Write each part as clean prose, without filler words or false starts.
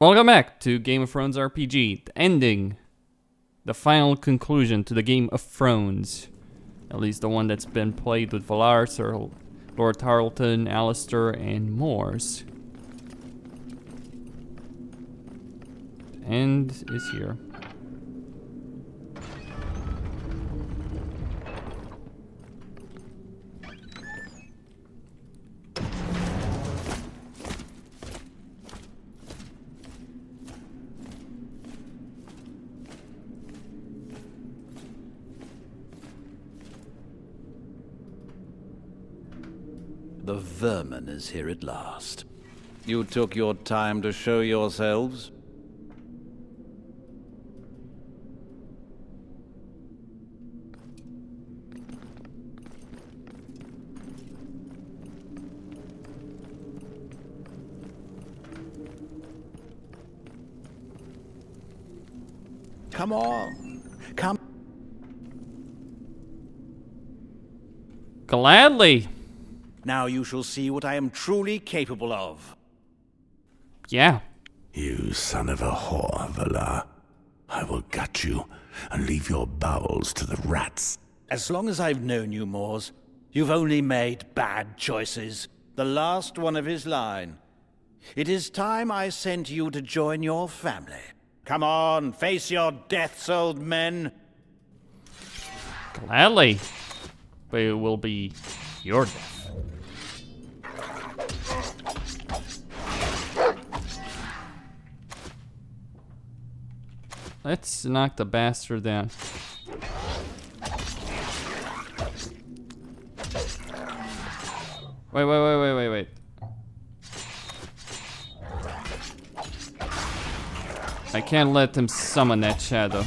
Welcome back to Game of Thrones RPG, the ending, the final conclusion to the Game of Thrones. At least the one that's been played with Valar, Sir Lord Tarleton, Alesterr, and Moors. The end is here. The vermin is here at last. You took your time to show yourselves? Come on, come. Gladly. Now you shall see what I am truly capable of. Yeah. You son of a whore, Valar. I will gut you and leave your bowels to the rats. As long as I've known you, Moors, you've only made bad choices. The last one of his line. It is time I sent you to join your family. Come on, face your deaths, old men. Gladly. But it will be your death. Let's knock the bastard down. Wait. I can't let him summon that shadow.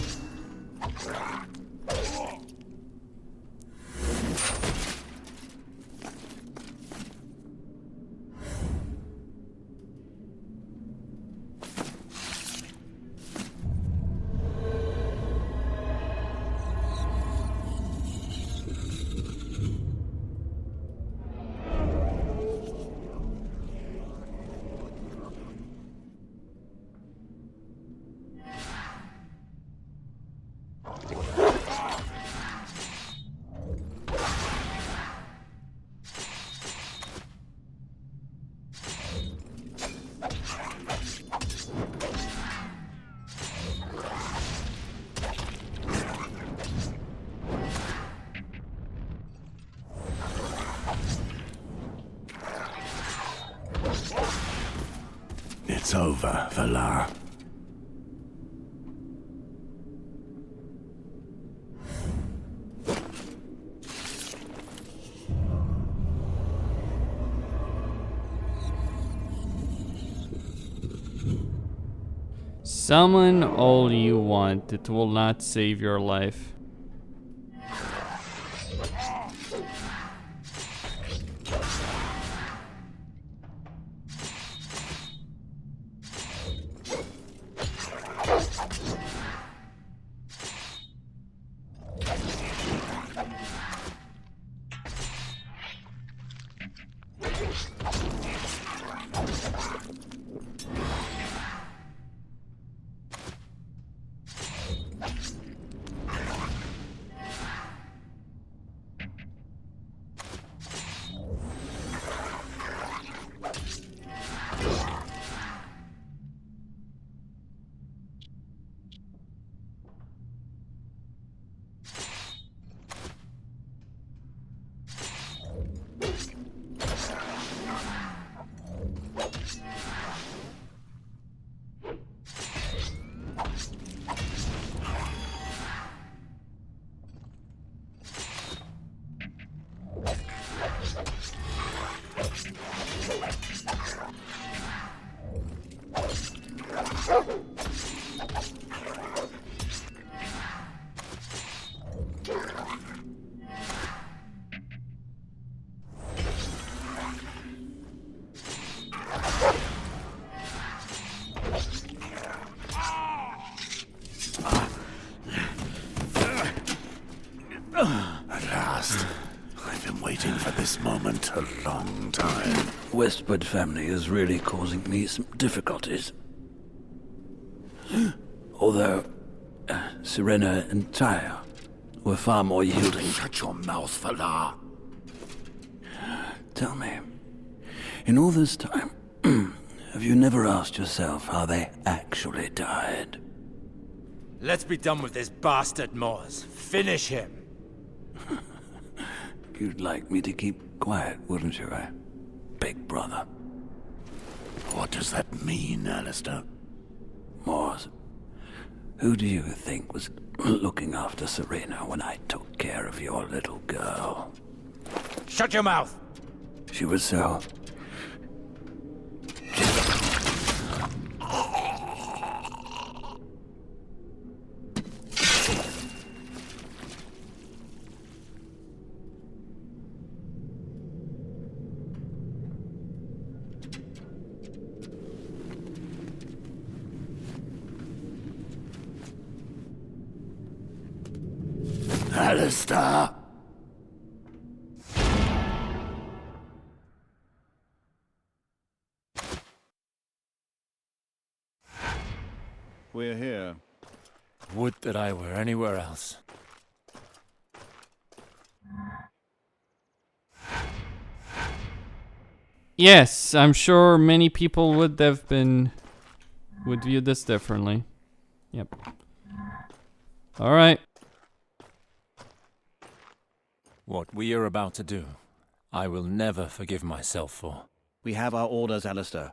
It's over, Valar. Summon all you want, it will not save your life. At last. I've been waiting for this moment a long time. Westwood family is really causing me some difficulties. Although, Serena and Tyre were far more yielding. Shut your mouth, Valar. Tell me, in all this time, have you never asked yourself how they actually died? Let's be done with this bastard, Mors. Finish him. You'd like me to keep quiet, wouldn't you, big brother? What does that mean, Alesterr? Mors, who do you think was looking after Serena when I took care of your little girl? Shut your mouth! She was so... Alesterr! We're here. Would that I were anywhere else. Yes, I'm sure many people would view this differently. Yep. Alright. What we are about to do, I will never forgive myself for. We have our orders, Alesterr.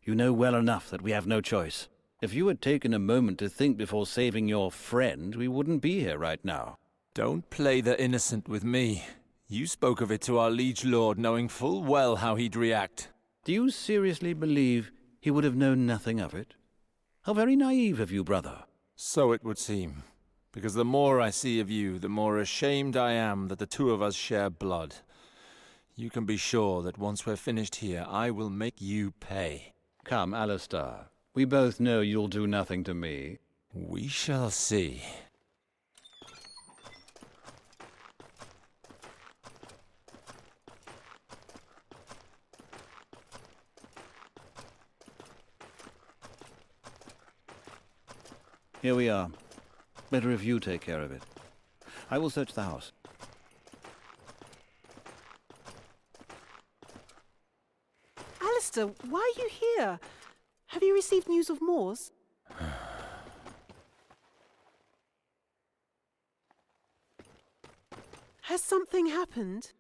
You know well enough that we have no choice. If you had taken a moment to think before saving your friend, we wouldn't be here right now. Don't play the innocent with me. You spoke of it to our liege lord, knowing full well how he'd react. Do you seriously believe he would have known nothing of it? How very naive of you, brother. So it would seem. Because the more I see of you, the more ashamed I am that the two of us share blood. You can be sure that once we're finished here, I will make you pay. Come, Alesterr. We both know you'll do nothing to me. We shall see. Here we are. Better if you take care of it. I will search the house. Alesterr, why are you here? Have you received news of Mors? Has something happened?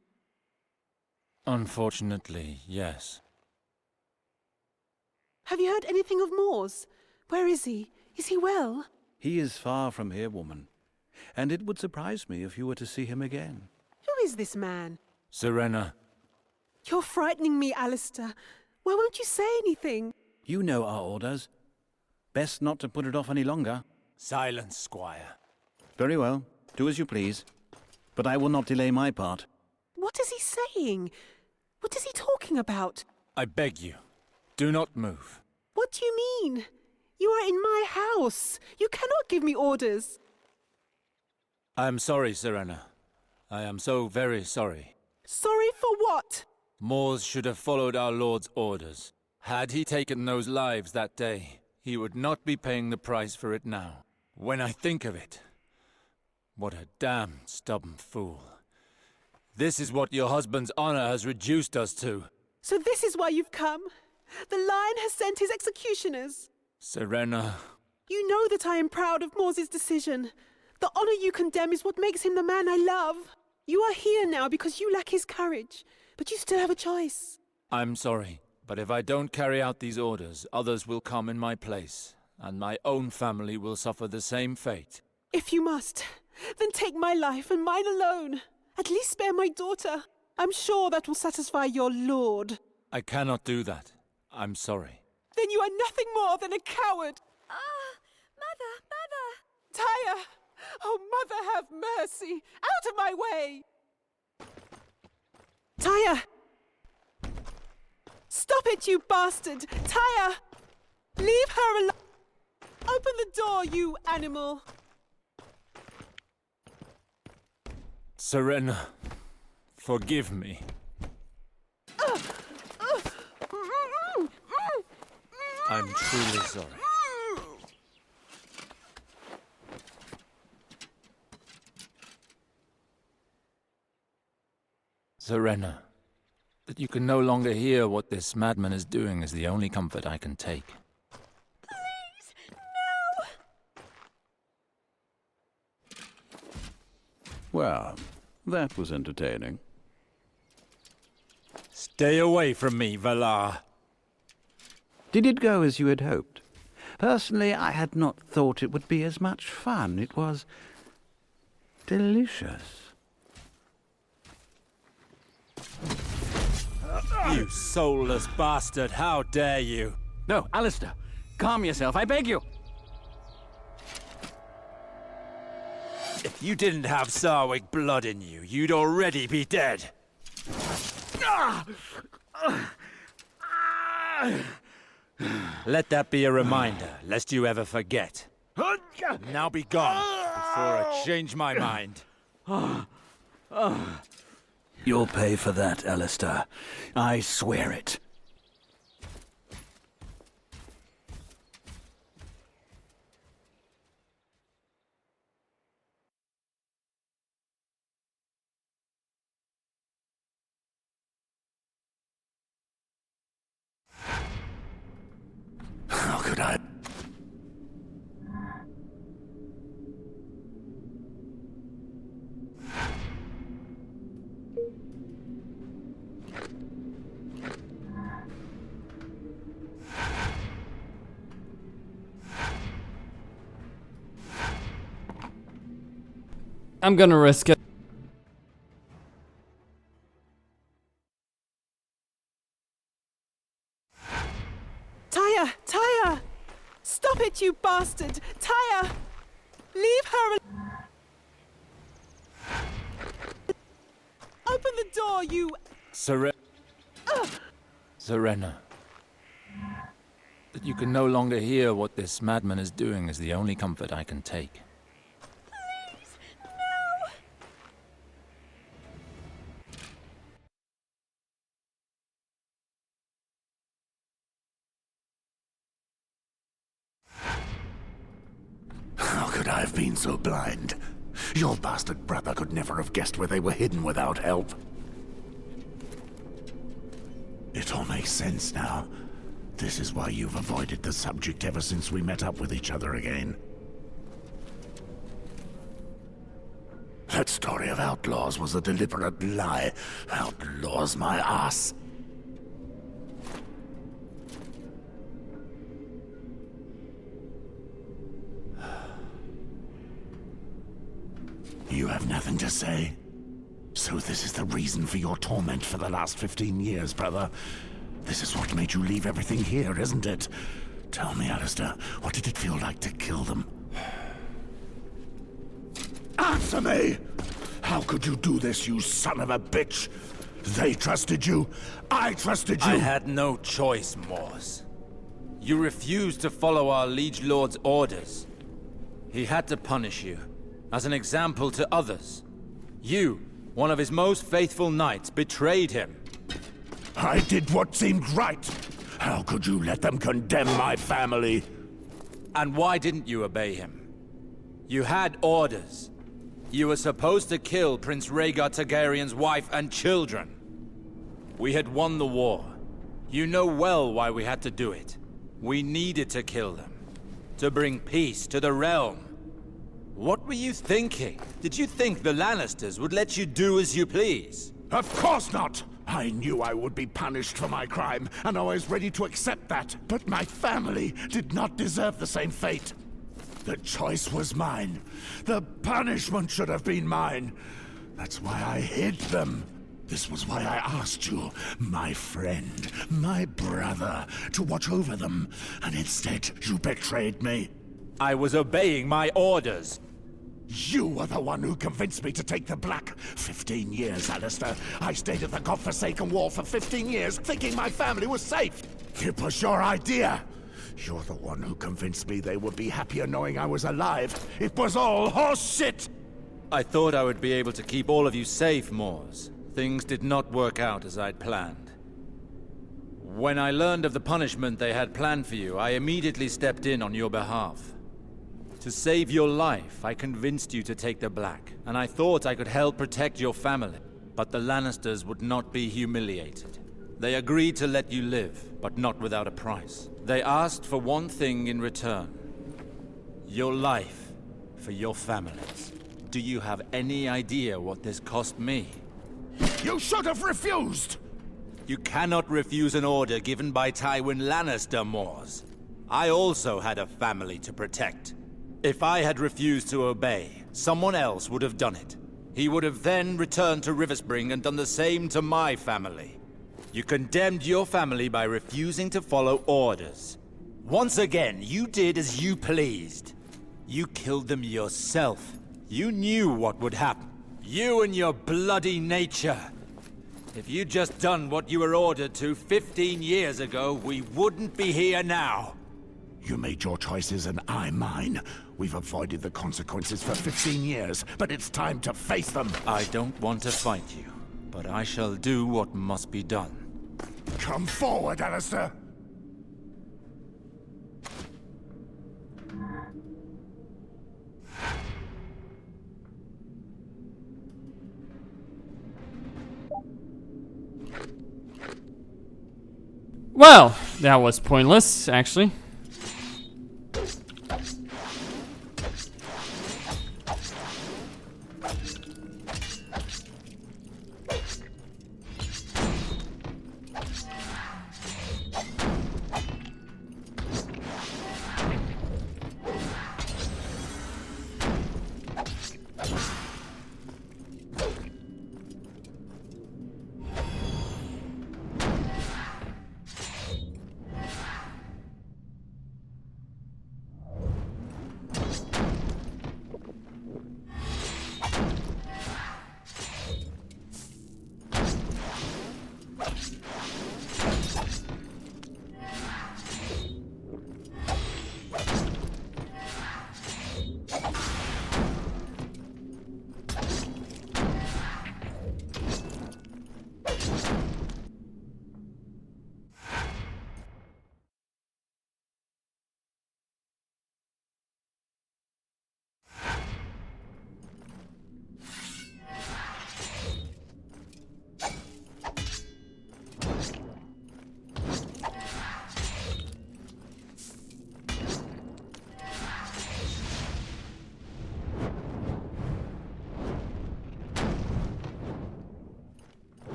Unfortunately, yes. Have you heard anything of Mors? Where is he? Is he well? He is far from here, woman. And it would surprise me if you were to see him again. Who is this man? Serena. You're frightening me, Alesterr. Why won't you say anything? You know our orders. Best not to put it off any longer. Silence, squire. Very well. Do as you please. But I will not delay my part. What is he saying? What is he talking about? I beg you, do not move. What do you mean? You are in my house. You cannot give me orders. I am sorry, Serena. I am so very sorry. Sorry for what? Mors should have followed our Lord's orders. Had he taken those lives that day, he would not be paying the price for it now. When I think of it, what a damned stubborn fool. This is what your husband's honor has reduced us to. So this is why you've come? The Lion has sent his executioners. Serena. You know that I am proud of Mors' decision. The honor you condemn is what makes him the man I love. You are here now because you lack his courage, but you still have a choice. I'm sorry, but if I don't carry out these orders, others will come in my place, and my own family will suffer the same fate. If you must, then take my life and mine alone. At least spare my daughter. I'm sure that will satisfy your lord. I cannot do that. I'm sorry. Then you are nothing more than a coward. Mother! Tyre! Oh, Mother, have mercy! Out of my way! Tyre! Stop it, you bastard! Tyre! Leave her alone! Open the door, you animal! Serena, forgive me. I'm truly sorry. Serena, that you can no longer hear what this madman is doing is the only comfort I can take. Please, no! Well, that was entertaining. Stay away from me, Valar. Did it go as you had hoped? Personally, I had not thought it would be as much fun. It was delicious. You soulless bastard, how dare you! No, Alesterr, calm yourself, I beg you. If you didn't have Sarwick blood in you, you'd already be dead. Let that be a reminder, lest you ever forget. Now be gone, before I change my mind. You'll pay for that, Alesterr. I swear it. How could I? I'm gonna risk it. Tyre! Stop it, you bastard! Tyre! Leave her Open the door, you... Serena. That you can no longer hear what this madman is doing is the only comfort I can take. Please, no! How could I have been so blind? Your bastard brother could never have guessed where they were hidden without help. It all makes sense now. This is why you've avoided the subject ever since we met up with each other again. That story of outlaws was a deliberate lie. Outlaws, my ass. You have nothing to say? So this is the reason for your torment for the last 15 years, brother. This is what made you leave everything here, isn't it? Tell me, Alesterr, what did it feel like to kill them? Answer me! How could you do this, you son of a bitch? They trusted you. I trusted you. I had no choice, Mors. You refused to follow our liege lord's orders. He had to punish you, as an example to others. You, one of his most faithful knights, betrayed him. I did what seemed right. How could you let them condemn my family? And why didn't you obey him? You had orders. You were supposed to kill Prince Rhaegar Targaryen's wife and children. We had won the war. You know well why we had to do it. We needed to kill them. To bring peace to the realm. What were you thinking? Did you think the Lannisters would let you do as you please? Of course not! I knew I would be punished for my crime, and I was ready to accept that. But my family did not deserve the same fate. The choice was mine. The punishment should have been mine. That's why I hid them. This was why I asked you, my friend, my brother, to watch over them. And instead, you betrayed me. I was obeying my orders. You were the one who convinced me to take the Black. 15 years, Alesterr. I stayed at the godforsaken wall for 15 years, thinking my family was safe. It was your idea. You're the one who convinced me they would be happier knowing I was alive. It was all horse shit! I thought I would be able to keep all of you safe, Mors. Things did not work out as I'd planned. When I learned of the punishment they had planned for you, I immediately stepped in on your behalf. To save your life, I convinced you to take the Black, and I thought I could help protect your family. But the Lannisters would not be humiliated. They agreed to let you live, but not without a price. They asked for one thing in return. Your life for your families. Do you have any idea what this cost me? You should have refused! You cannot refuse an order given by Tywin Lannister, Moors. I also had a family to protect. If I had refused to obey, someone else would have done it. He would have then returned to Riverspring and done the same to my family. You condemned your family by refusing to follow orders. Once again, you did as you pleased. You killed them yourself. You knew what would happen. You and your bloody nature. If you'd just done what you were ordered to 15 years ago, we wouldn't be here now. You made your choices and I mine. We've avoided the consequences for 15 years, but it's time to face them. I don't want to fight you, but I shall do what must be done. Come forward, Alesterr. Well, that was pointless, actually.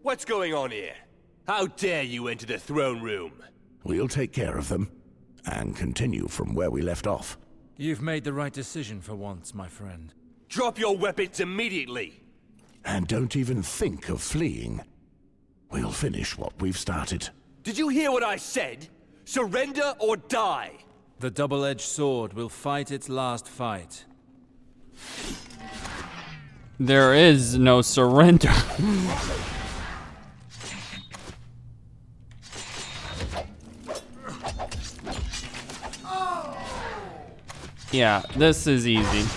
What's going on here? How dare you enter the throne room? We'll take care of them, and continue from where we left off. You've made the right decision for once, my friend. Drop your weapons immediately! And don't even think of fleeing. We'll finish what we've started. Did you hear what I said? Surrender or die! The double-edged sword will fight its last fight. There is no surrender. Yeah, this is easy.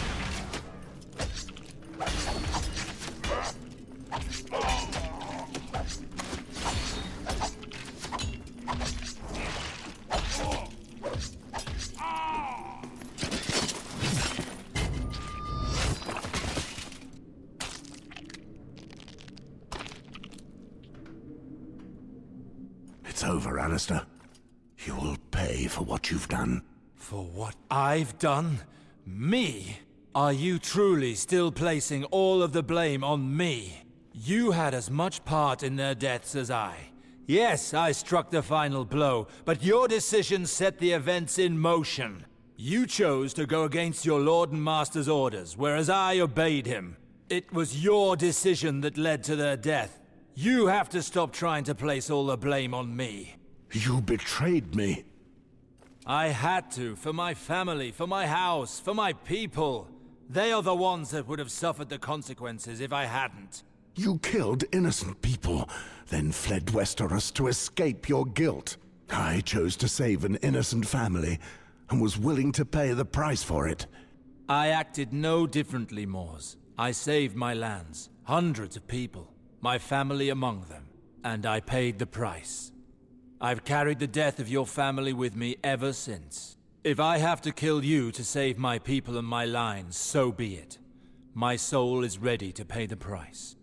It's over, Alesterr. You will pay for what you've done. For what I've done? Me? Are you truly still placing all of the blame on me? You had as much part in their deaths as I. Yes, I struck the final blow, but your decision set the events in motion. You chose to go against your Lord and Master's orders, whereas I obeyed him. It was your decision that led to their death. You have to stop trying to place all the blame on me. You betrayed me. I had to, for my family, for my house, for my people. They are the ones that would have suffered the consequences if I hadn't. You killed innocent people, then fled Westeros to escape your guilt. I chose to save an innocent family, and was willing to pay the price for it. I acted no differently, Mors. I saved my lands, hundreds of people, my family among them, and I paid the price. I've carried the death of your family with me ever since. If I have to kill you to save my people and my lines, so be it. My soul is ready to pay the price.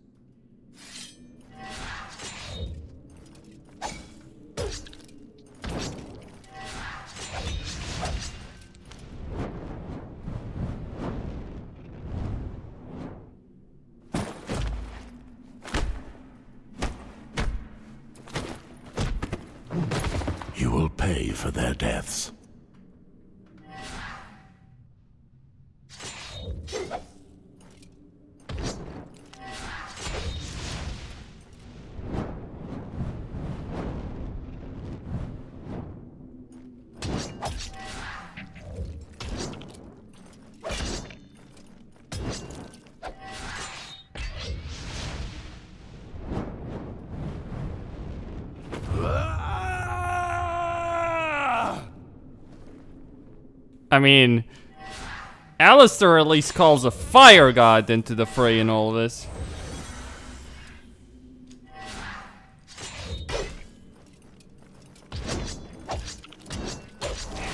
You will pay for their deaths. I mean, Alesterr at least calls a fire god into the fray in all of this.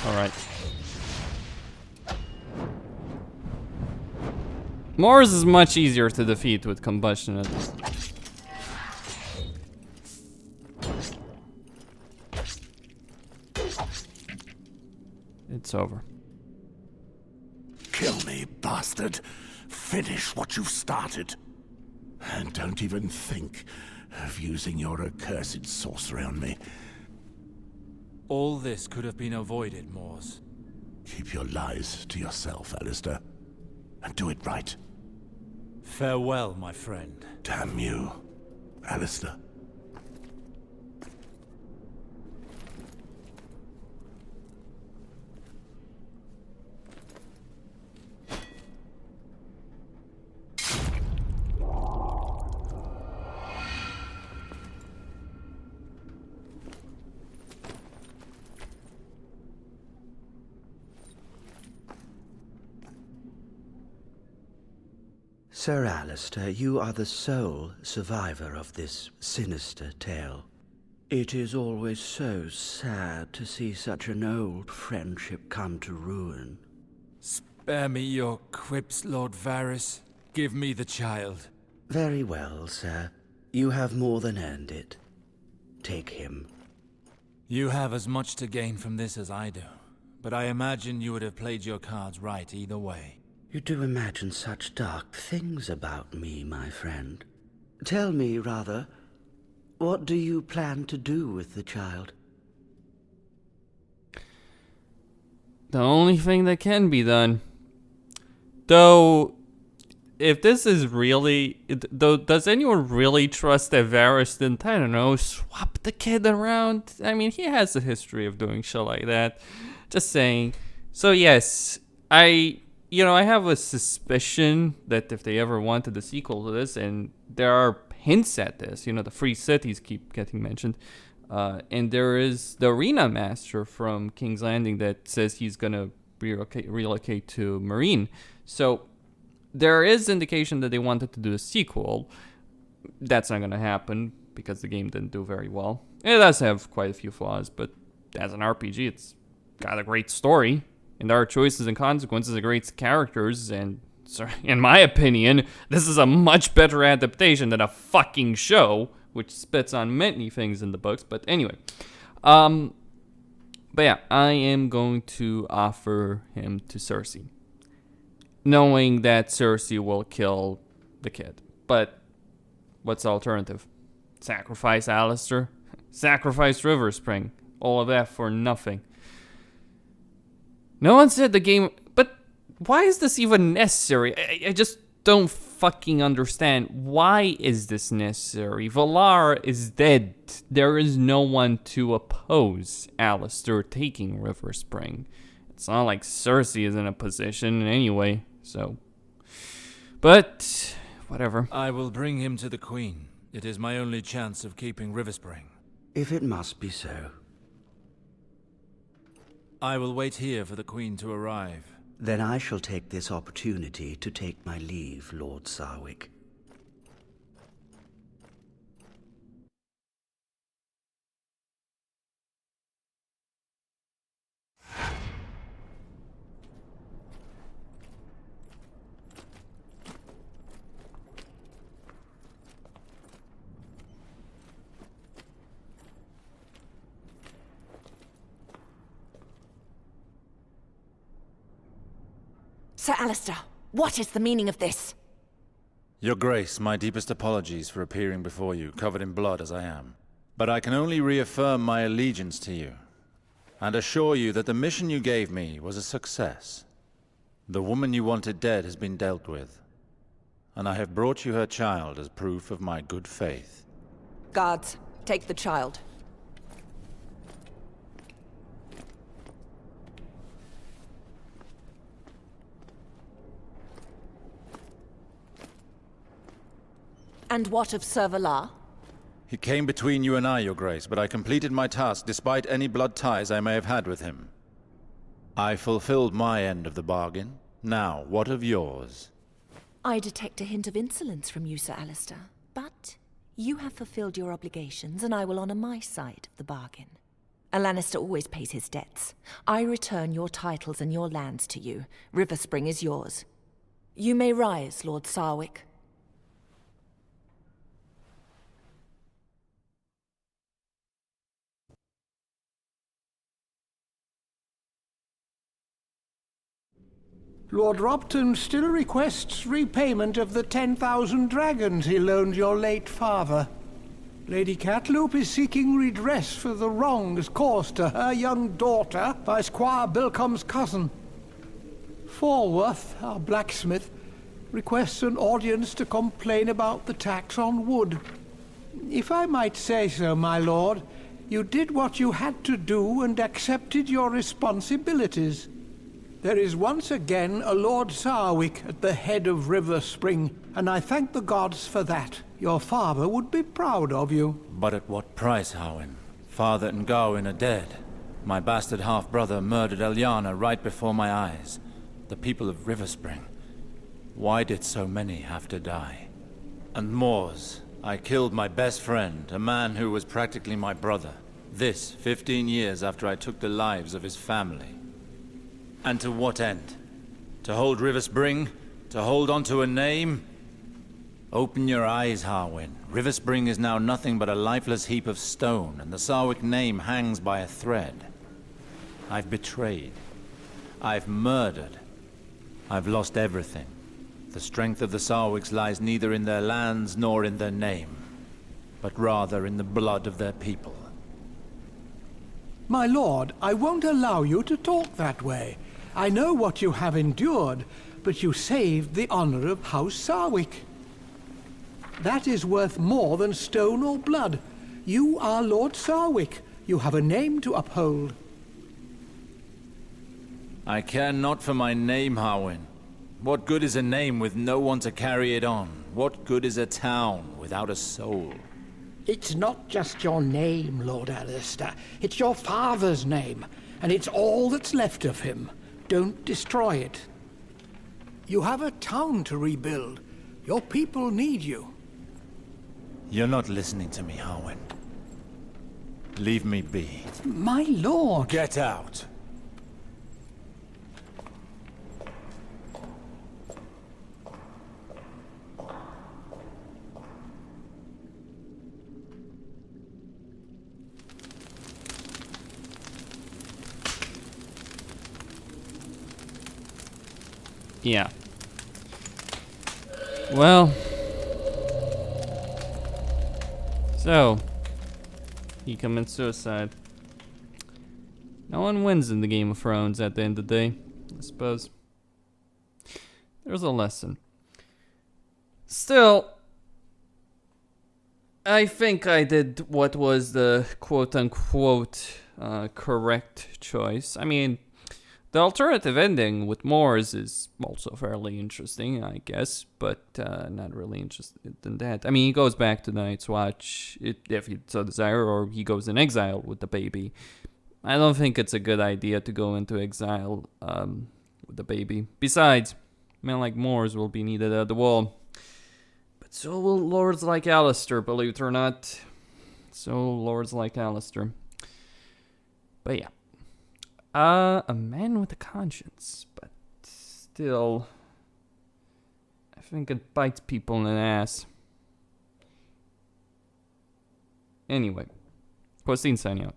Alright. Mors is much easier to defeat with combustion. It's over. Kill me, bastard. Finish what you've started. And don't even think of using your accursed sorcery on me. All this could have been avoided, Mors. Keep your lies to yourself, Alesterr. And do it right. Farewell, my friend. Damn you, Alesterr. Sir Alesterr, you are the sole survivor of this sinister tale. It is always so sad to see such an old friendship come to ruin. Spare me your quips, Lord Varys. Give me the child. Very well, sir. You have more than earned it. Take him. You have as much to gain from this as I do, but I imagine you would have played your cards right either way. You do imagine such dark things about me, my friend. Tell me, rather, what do you plan to do with the child? The only thing that can be done. Though, if this is really... does anyone really trust that Varys didn't, I don't know, swap the kid around? I mean, he has a history of doing shit like that. Just saying. So yes, I have a suspicion that if they ever wanted a sequel to this, and there are hints at this, the free cities keep getting mentioned, and there is the arena master from King's Landing that says he's gonna relocate to Marine. So there is indication that they wanted to do a sequel. That's not gonna happen because the game didn't do very well. It does have quite a few flaws, but as an RPG, it's got a great story. And there are choices and consequences and great characters, and in my opinion, this is a much better adaptation than a fucking show, which spits on many things in the books. But anyway, but yeah, I am going to offer him to Cersei, knowing that Cersei will kill the kid. But what's the alternative? Sacrifice Alesterr? Sacrifice Riverspring? All of that for nothing. No one said the game... But why is this even necessary? I just don't fucking understand. Why is this necessary? Valar is dead. There is no one to oppose Alesterr taking River Spring. It's not like Cersei is in a position anyway, so. But, whatever. I will bring him to the Queen. It is my only chance of keeping Riverspring. If it must be so. I will wait here for the Queen to arrive. Then I shall take this opportunity to take my leave, Lord Sarwick. Sir Alesterr, what is the meaning of this? Your Grace, my deepest apologies for appearing before you, covered in blood as I am. But I can only reaffirm my allegiance to you, and assure you that the mission you gave me was a success. The woman you wanted dead has been dealt with, and I have brought you her child as proof of my good faith. Guards, take the child. And what of Sir Valar? He came between you and I, Your Grace, but I completed my task despite any blood ties I may have had with him. I fulfilled my end of the bargain. Now, what of yours? I detect a hint of insolence from you, Sir Alesterr. But you have fulfilled your obligations, and I will honor my side of the bargain. A Lannister always pays his debts. I return your titles and your lands to you. Riverspring is yours. You may rise, Lord Sarwick. Lord Ropton still requests repayment of the 10,000 dragons he loaned your late father. Lady Catloop is seeking redress for the wrongs caused to her young daughter by Squire Bilcom's cousin. Falworth, our blacksmith, requests an audience to complain about the tax on wood. If I might say so, my lord, you did what you had to do and accepted your responsibilities. There is once again a Lord Sarwick at the head of Riverspring, and I thank the gods for that. Your father would be proud of you. But at what price, Howin? Father and Gawain are dead. My bastard half-brother murdered Elyana right before my eyes. The people of Riverspring. Why did so many have to die? And Moors, I killed my best friend, a man who was practically my brother. This, 15 years after I took the lives of his family. And to what end? To hold Riverspring? To hold on to a name? Open your eyes, Harwin. Riverspring is now nothing but a lifeless heap of stone, and the Sarwick name hangs by a thread. I've betrayed. I've murdered. I've lost everything. The strength of the Sarwicks lies neither in their lands nor in their name, but rather in the blood of their people. My lord, I won't allow you to talk that way. I know what you have endured, but you saved the honor of House Sarwick. That is worth more than stone or blood. You are Lord Sarwick. You have a name to uphold. I care not for my name, Harwin. What good is a name with no one to carry it on? What good is a town without a soul? It's not just your name, Lord Alesterr. It's your father's name, and it's all that's left of him. Don't destroy it. You have a town to rebuild. Your people need you. You're not listening to me, Harwin. Leave me be. My lord! Get out! Yeah. Well. So. He commits suicide. No one wins in the Game of Thrones at the end of the day, I suppose. There's a lesson. Still, I think I did what was the quote-unquote correct choice. I mean, the alternative ending with Moors is also fairly interesting, I guess, but not really interested in that. I mean, he goes back to the Night's Watch if he so desire, or he goes in exile with the baby. I don't think it's a good idea to go into exile with the baby. Besides, men like Moors will be needed at the wall. But so will lords like Alesterr, believe it or not. So lords like Alesterr. But yeah. A man with a conscience, but still, I think it bites people in the ass. Anyway, Costin signing out.